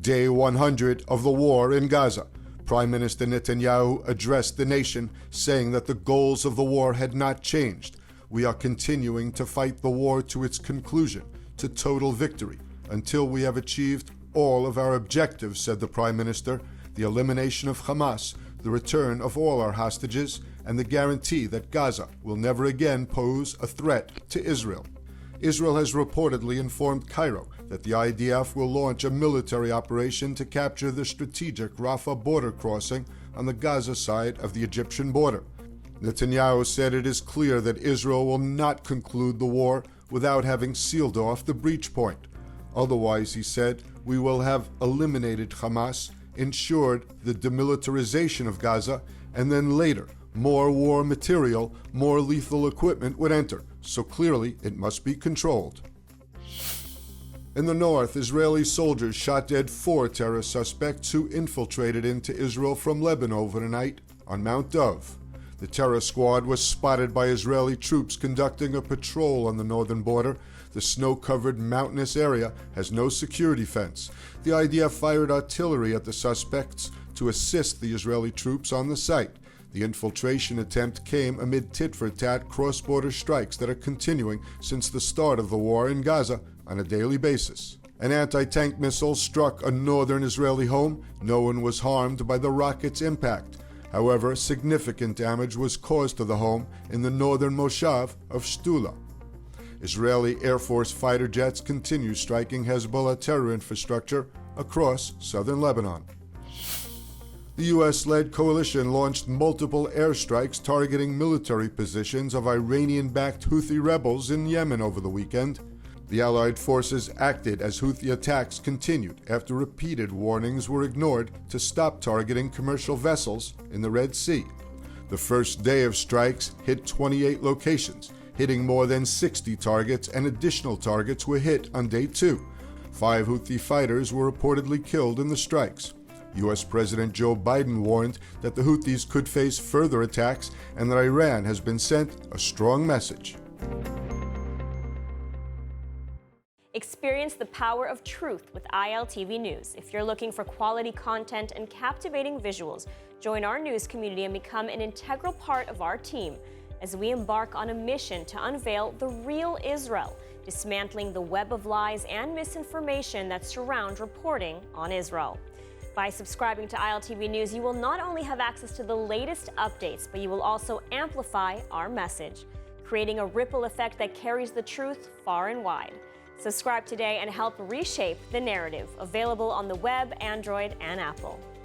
Day 100 of the war in Gaza. Prime Minister Netanyahu addressed the nation, saying that the goals of the war had not changed. We are continuing to fight the war to its conclusion, to total victory, until we have achieved all of our objectives, said the Prime Minister, the elimination of Hamas, the return of all our hostages, and the guarantee that Gaza will never again pose a threat to Israel. Israel has reportedly informed Cairo that the IDF will launch a military operation to capture the strategic Rafah Border crossing on the Gaza side of the Egyptian border. Netanyahu said it is clear that Israel will not conclude the war without having sealed off the breach point. Otherwise, he said, we will have eliminated Hamas, ensured the demilitarization of Gaza, and then later, more war material, more lethal equipment would enter, so clearly it must be controlled. In the north, Israeli soldiers shot dead 4 terrorist suspects who infiltrated into Israel from Lebanon overnight on Mount Dov. The terror squad was spotted by Israeli troops conducting a patrol on the northern border. The snow-covered mountainous area has no security fence. The IDF fired artillery at the suspects to assist the Israeli troops on the site. The infiltration attempt came amid tit-for-tat cross-border strikes that are continuing since the start of the war in Gaza on a daily basis. An anti-tank missile struck a northern Israeli home. No one was harmed by the rocket's impact. However, significant damage was caused to the home in the northern Moshav of Shtula. Israeli Air Force fighter jets continue striking Hezbollah terror infrastructure across southern Lebanon. The U.S.-led coalition launched multiple airstrikes targeting military positions of Iranian-backed Houthi rebels in Yemen over the weekend. The Allied forces acted as Houthi attacks continued after repeated warnings were ignored to stop targeting commercial vessels in the Red Sea. The first day of strikes hit 28 locations, hitting more than 60 targets, and additional targets were hit on day 2. 5 Houthi fighters were reportedly killed in the strikes. U.S. President Joe Biden warned that the Houthis could face further attacks and that Iran has been sent a strong message. Experience the power of truth with ILTV News. If you're looking for quality content and captivating visuals, join our news community and become an integral part of our team as we embark on a mission to unveil the real Israel, dismantling the web of lies and misinformation that surround reporting on Israel. By subscribing to ILTV News, you will not only have access to the latest updates, but you will also amplify our message, creating a ripple effect that carries the truth far and wide. Subscribe today and help reshape the narrative. Available on the web, Android, and Apple.